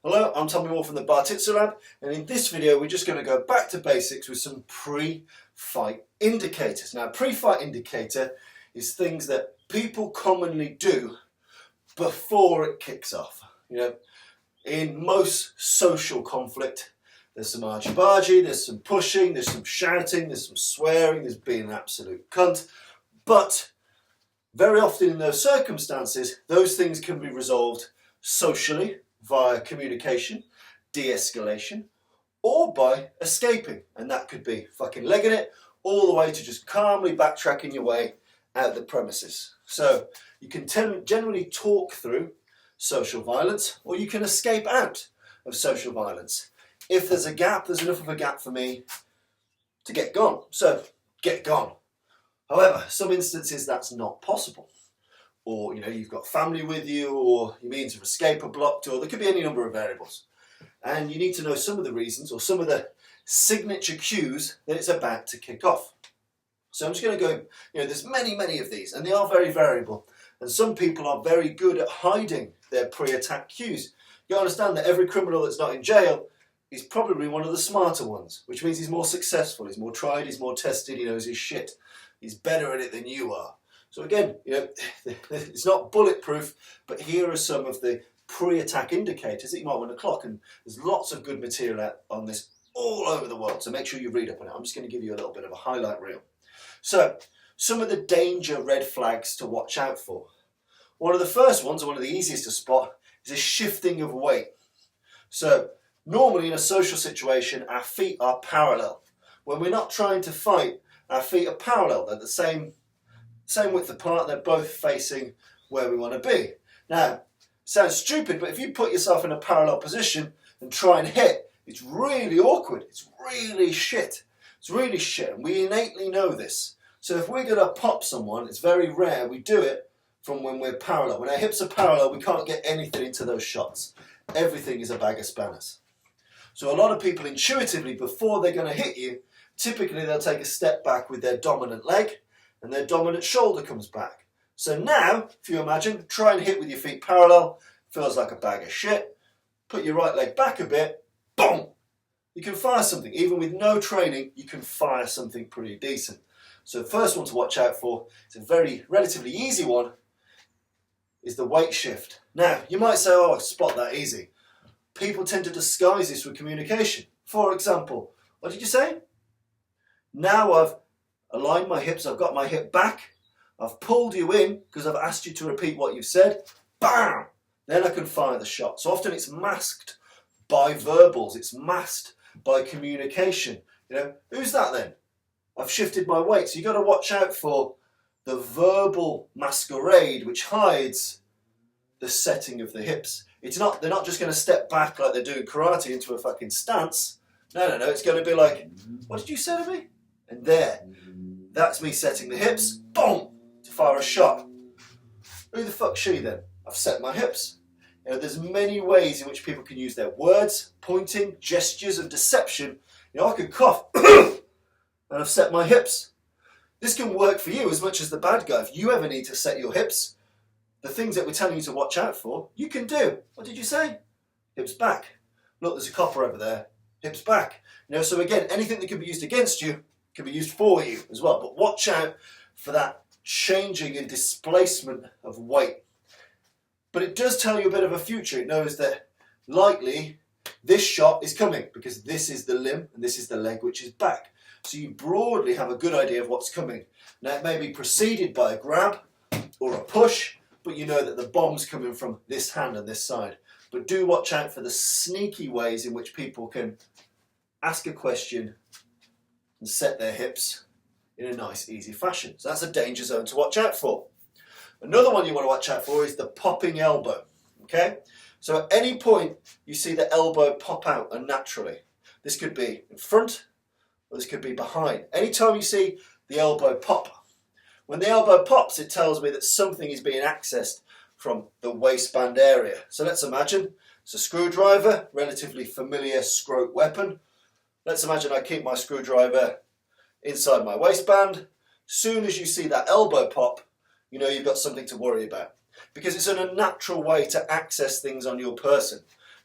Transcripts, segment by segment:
Hello, I'm Tommy Moore from the Bartitsu Lab, and in this video we're just going to go back to basics with some pre-fight indicators. Now, a pre-fight indicator is things that people commonly do before it kicks off. You know, in most social conflict, there's some argy-bargy, there's some pushing, there's some shouting, there's some swearing, there's being an absolute cunt, but very often in those circumstances, those things can be resolved socially, via communication, de-escalation, or by escaping. And that could be fucking legging it all the way to just calmly backtracking your way out the premises. So you can generally talk through social violence, or you can escape out of social violence. If there's a gap, there's enough of a gap for me to get gone. So get gone. However, some instances that's not possible. Or, you know, you've got family with you, or your means of escape are blocked, or there could be any number of variables. And you need to know some of the reasons, or some of the signature cues that it's about to kick off. So I'm just going to go, you know, there's many of these, and they are very variable. And some people are very good at hiding their pre-attack cues. You understand that every criminal that's not in jail is probably one of the smarter ones, which means he's more successful, he's more tried, he's more tested, he knows his shit. He's better at it than you are. So again, you know, it's not bulletproof, but here are some of the pre-attack indicators that you might want to clock, and there's lots of good material out on this all over the world, so make sure you read up on it. I'm just going to give you a little bit of a highlight reel. So, some of the danger red flags to watch out for. One of the first ones, or one of the easiest to spot, is a shifting of weight. So, normally in a social situation, our feet are parallel. When we're not trying to fight, our feet are parallel, they're the same width apart, they're both facing where we want to be. Now, sounds stupid, but if you put yourself in a parallel position and try and hit, it's really awkward, it's really shit. It's really shit, and we innately know this. So if we're going to pop someone, it's very rare we do it from when we're parallel. When our hips are parallel, we can't get anything into those shots. Everything is a bag of spanners. So a lot of people intuitively, before they're going to hit you, typically they'll take a step back with their dominant leg, and their dominant shoulder comes back. So now, if you imagine, try and hit with your feet parallel, feels like a bag of shit, put your right leg back a bit, boom! You can fire something. Even with no training, you can fire something pretty decent. So the first one to watch out for, it's a very relatively easy one, is the weight shift. Now, you might say, oh, I spot that easy. People tend to disguise this with communication. For example, what did you say? Now I've aligned my hips, I've got my hip back, I've pulled you in because I've asked you to repeat what you've said, bam! Then I can fire the shot. So often it's masked by verbals, it's masked by communication. You know, who's that then? I've shifted my weight. So you've got to watch out for the verbal masquerade which hides the setting of the hips. They're not just going to step back like they're doing karate into a fucking stance. No, it's going to be like, what did you say to me? And there, that's me setting the hips, boom, to fire a shot. Who the fuck's she then? I've set my hips. You know, there's many ways in which people can use their words, pointing, gestures and deception. You know, I could cough and I've set my hips. This can work for you as much as the bad guy. If you ever need to set your hips, the things that we're telling you to watch out for, you can do. What did you say? Hips back. Look, there's a copper over there. Hips back. You know, so again, anything that can be used against you can be used for you as well. But watch out for that changing and displacement of weight. But it does tell you a bit of a future. It knows that likely this shot is coming because this is the limb and this is the leg which is back. So you broadly have a good idea of what's coming. Now it may be preceded by a grab or a push, but you know that the bomb's coming from this hand and this side. But do watch out for the sneaky ways in which people can ask a question and set their hips in a nice, easy fashion. So that's a danger zone to watch out for. Another one you want to watch out for is the popping elbow. Okay? So at any point you see the elbow pop out unnaturally. This could be in front or this could be behind. Anytime you see the elbow pop, when the elbow pops, it tells me that something is being accessed from the waistband area. So let's imagine it's a screwdriver, relatively familiar scrote weapon. Let's imagine I keep my screwdriver inside my waistband. Soon as you see that elbow pop, you know you've got something to worry about. Because it's an unnatural way to access things on your person.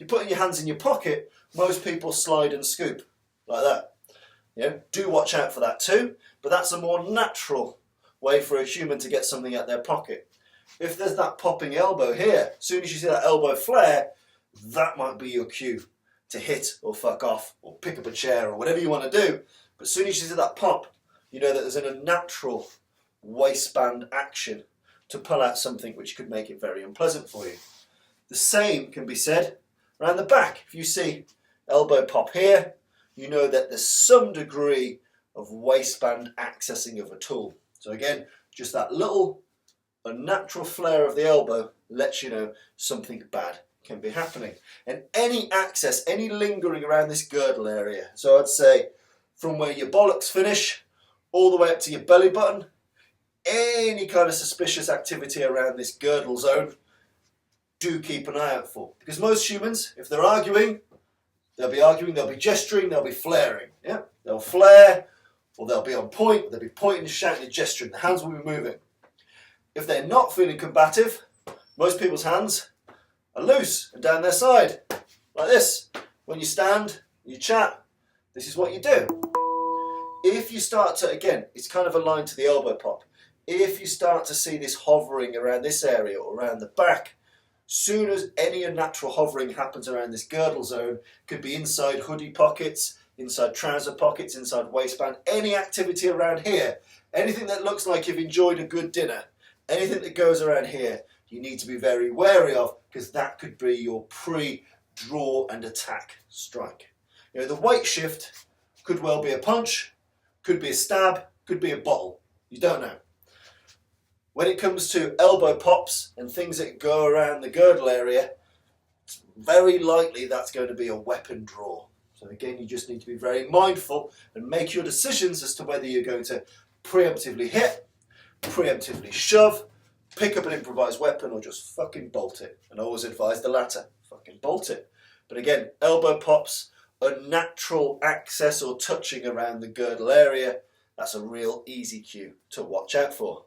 you're putting your hands in your pocket, most people slide and scoop like that. You know, do watch out for that too, but that's a more natural way for a human to get something out their pocket. If there's that popping elbow here, as soon as you see that elbow flare, that might be your cue to hit or fuck off or pick up a chair or whatever you want to do. But as soon as you see that pop, you know that there's a natural waistband action to pull out something which could make it very unpleasant for you. The same can be said around the back. If you see elbow pop here, you know that there's some degree of waistband accessing of a tool. So again, just that little unnatural flare of the elbow lets you know something bad can be happening. And any access, any lingering around this girdle area, so I'd say from where your bollocks finish all the way up to your belly button, any kind of suspicious activity around this girdle zone, do keep an eye out for. Because most humans, if they're arguing, they'll be gesturing, they'll be flaring. Yeah? They'll flare, or they'll be on point, they'll be pointing, shouting, and gesturing. The hands will be moving. If they're not feeling combative, most people's hands are loose and down their side, like this. When you stand, you chat, this is what you do. If you start to, again, it's kind of aligned to the elbow pop. If you start to see this hovering around this area or around the back, soon as any unnatural hovering happens around this girdle zone, could be inside hoodie pockets, inside trouser pockets, inside waistband, any activity around here, anything that looks like you've enjoyed a good dinner, anything that goes around here, you need to be very wary of, because that could be your pre-draw and attack strike. You know, the weight shift could well be a punch, could be a stab, could be a bottle. You don't know. When it comes to elbow pops and things that go around the girdle area, it's very likely that's going to be a weapon draw. So again, you just need to be very mindful and make your decisions as to whether you're going to preemptively hit, preemptively shove, pick up an improvised weapon, or just fucking bolt it. And I always advise the latter, fucking bolt it. But again, elbow pops, unnatural access or touching around the girdle area, that's a real easy cue to watch out for.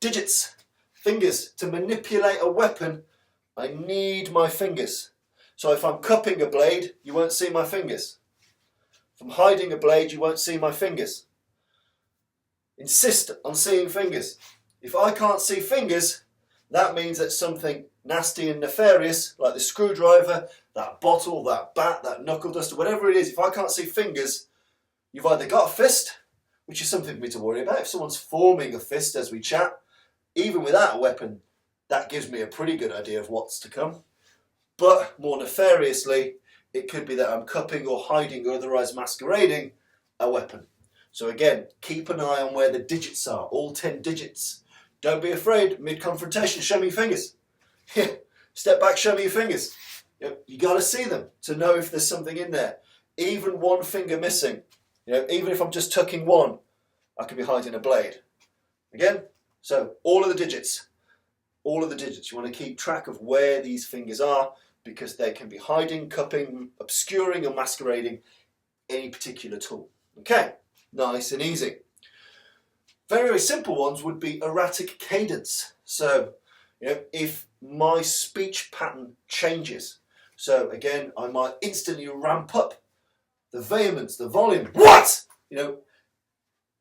Digits, fingers. To manipulate a weapon, I need my fingers. So if I'm cupping a blade, you won't see my fingers. If I'm hiding a blade, you won't see my fingers. Insist on seeing fingers. If I can't see fingers, that means that something nasty and nefarious, like the screwdriver, that bottle, that bat, that knuckle duster, whatever it is, if I can't see fingers, you've either got a fist, which is something for me to worry about. If someone's forming a fist as we chat, even without a weapon, that gives me a pretty good idea of what's to come. But more nefariously, it could be that I'm cupping or hiding or otherwise masquerading a weapon. So again, keep an eye on where the digits are, all 10 digits. Don't be afraid, mid-confrontation, show me your fingers. Step back, show me your fingers. You got to see them to know if there's something in there. Even one finger missing, even if I'm just tucking one, I could be hiding a blade. Again, so all of the digits, you want to keep track of where these fingers are, because they can be hiding, cupping, obscuring or masquerading any particular tool. Okay, nice and easy. Very, very simple ones would be erratic cadence. So, if my speech pattern changes, so again, I might instantly ramp up the vehemence, the volume. What?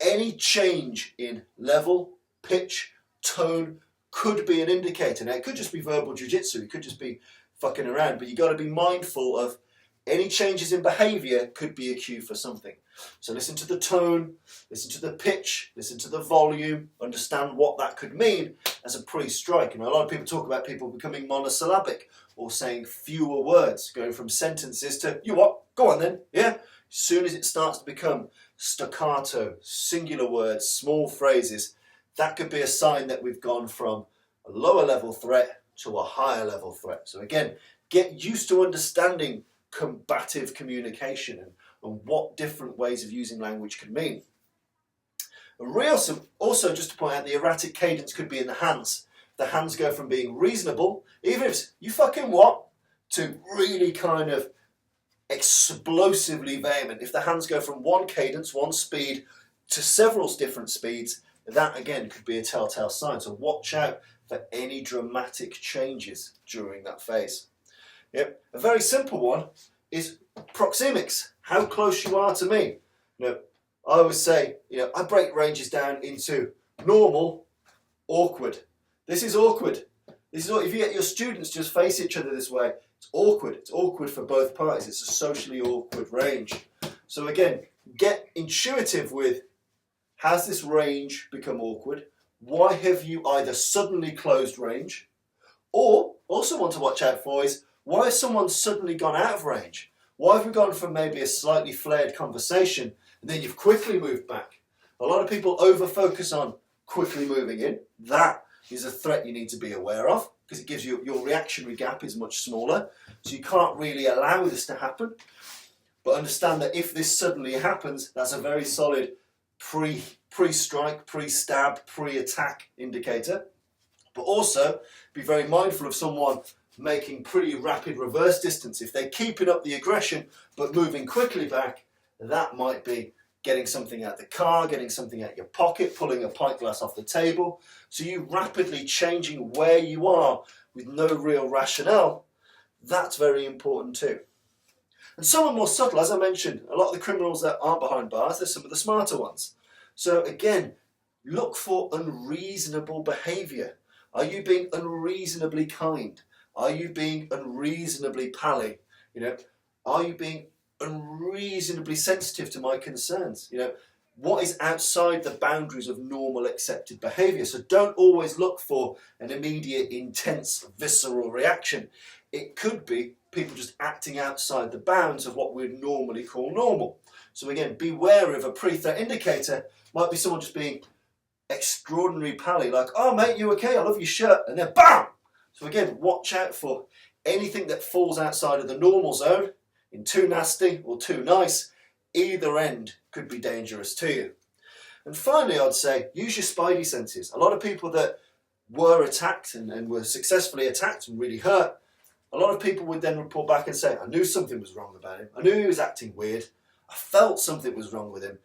Any change in level, pitch, tone could be an indicator. Now, it could just be verbal jiu-jitsu, it could just be fucking around, but you've got to be mindful of any changes in behaviour could be a cue for something. So listen to the tone, listen to the pitch, listen to the volume, understand what that could mean as a pre-strike. A lot of people talk about people becoming monosyllabic or saying fewer words, going from sentences to, you what? Go on then, yeah? As soon as it starts to become staccato, singular words, small phrases, that could be a sign that we've gone from a lower level threat to a higher level threat. So again, get used to understanding combative communication and what different ways of using language can mean. Also, just to point out, the erratic cadence could be in the hands. The hands go from being reasonable, even if it's you fucking what, to really kind of explosively vehement. If the hands go from one cadence, one speed, to several different speeds, that again could be a telltale sign. So watch out for any dramatic changes during that phase. Yep. A very simple one is proxemics, how close you are to me. I always say, I break ranges down into normal, awkward. This is awkward. If you get your students just face each other this way, it's awkward. It's awkward for both parties. It's a socially awkward range. So again, get intuitive with, has this range become awkward? Why have you either suddenly closed range, or also want to watch out for is, why has someone suddenly gone out of range? Why have we gone from maybe a slightly flared conversation and then you've quickly moved back? A lot of people over-focus on quickly moving in. That is a threat you need to be aware of, because it gives you, your reactionary gap is much smaller, so you can't really allow this to happen. But understand that if this suddenly happens, that's a very solid pre-strike, pre-stab, pre-attack indicator. But also be very mindful of someone making pretty rapid reverse distance. If they're keeping up the aggression but moving quickly back, that might be getting something out the car, getting something out your pocket, pulling a pint glass off the table. So you rapidly changing where you are with no real rationale, that's very important too. And some are more subtle, as I mentioned. A lot of the criminals that aren't behind bars, they're some of the smarter ones. So again, look for unreasonable behaviour. Are you being unreasonably kind? Are you being unreasonably pally? Are you being unreasonably sensitive to my concerns? What is outside the boundaries of normal accepted behaviour? So don't always look for an immediate, intense, visceral reaction. It could be people just acting outside the bounds of what we'd normally call normal. So again, beware of a pre-threat indicator. Might be someone just being extraordinary pally, like, oh mate, you okay? I love your shirt, and then BAM! So again, watch out for anything that falls outside of the normal zone, in too nasty or too nice. Either end could be dangerous to you. And finally, I'd say, use your spidey senses. A lot of people that were attacked and were successfully attacked and really hurt, a lot of people would then report back and say, I knew something was wrong about him. I knew he was acting weird. I felt something was wrong with him.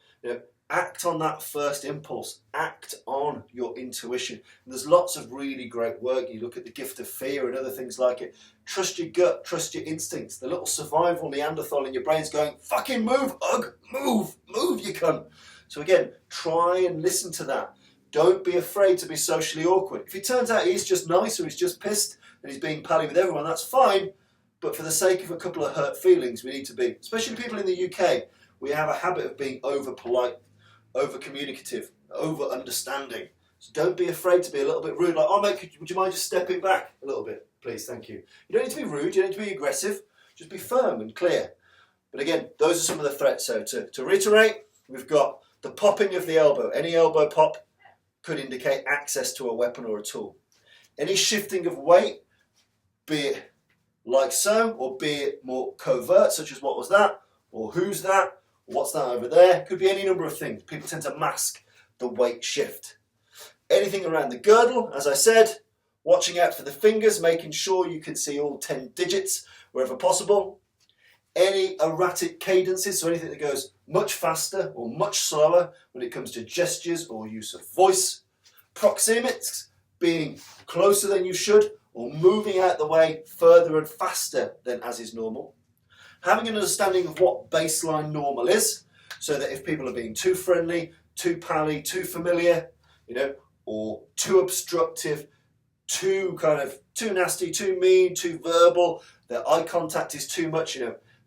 Act on that first impulse. Act on your intuition. And there's lots of really great work. You look at the gift of fear and other things like it. Trust your gut, trust your instincts. The little survival Neanderthal in your brain's going, fucking move, ugh, move, you cunt. So again, try and listen to that. Don't be afraid to be socially awkward. If it turns out he's just nice or he's just pissed and he's being pally with everyone, that's fine. But for the sake of a couple of hurt feelings, we need to be, especially people in the UK, we have a habit of being over polite, over communicative, over understanding. So don't be afraid to be a little bit rude, like, oh mate, would you mind just stepping back a little bit, please, thank you. You don't need to be rude, you don't need to be aggressive, just be firm and clear. But again, those are some of the threats. So to reiterate, we've got the popping of the elbow. Any elbow pop could indicate access to a weapon or a tool. Any shifting of weight, be it like so, or be it more covert, such as what was that, or who's that, or what's that over there, could be any number of things. People tend to mask the weight shift. Anything around the girdle, as I said, watching out for the fingers, making sure you can see all 10 digits wherever possible. Any erratic cadences, so anything that goes much faster or much slower when it comes to gestures or use of voice. Proxemics, being closer than you should or moving out the way further and faster than as is normal. Having an understanding of what baseline normal is, so that if people are being too friendly, too pally, too familiar, or too obstructive, too nasty, too mean, too verbal, their eye contact is too much,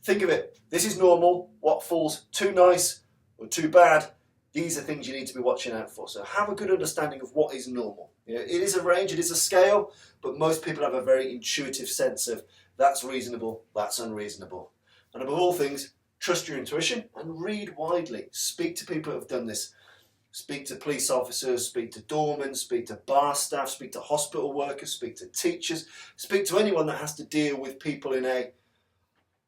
think of it, this is normal. What falls too nice or too bad, these are things you need to be watching out for. So have a good understanding of what is normal. It is a range, it is a scale, but most people have a very intuitive sense of that's reasonable, that's unreasonable. And above all things, trust your intuition and read widely. Speak to people who have done this. Speak to police officers, speak to doormen, speak to bar staff, speak to hospital workers, speak to teachers, speak to anyone that has to deal with people in a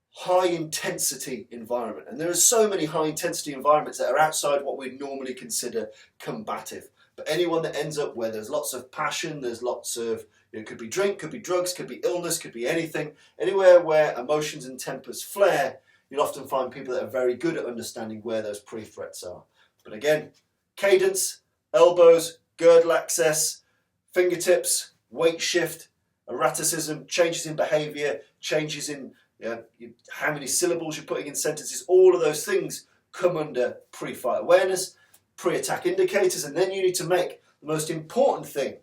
high intensity environment. And there are so many high intensity environments that are outside what we'd normally consider combative. But anyone that ends up where there's lots of passion, there's lots of, it could be drink, could be drugs, could be illness, could be anything. Anywhere where emotions and tempers flare, you'll often find people that are very good at understanding where those pre-threats are. But again, cadence, elbows, girdle access, fingertips, weight shift, erraticism, changes in behaviour, changes in how many syllables you're putting in sentences, all of those things come under pre-fight awareness, pre-attack indicators, and then you need to make the most important thing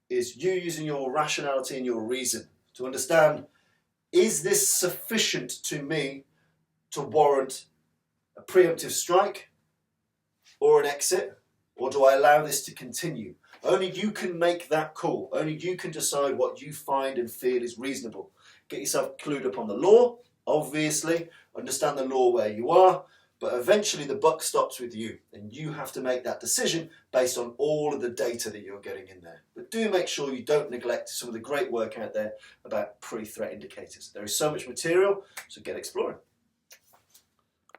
is you using your rationality and your reason to understand, is this sufficient to me to warrant a preemptive strike or an exit, or do I allow this to continue? Only you can make that call. Only you can decide what you find and feel is reasonable. Get yourself clued up on the law, obviously, understand the law where you are, but eventually the buck stops with you and you have to make that decision based on all of the data that you're getting in there. But do make sure you don't neglect some of the great work out there about pre-threat indicators. There is so much material, so get exploring.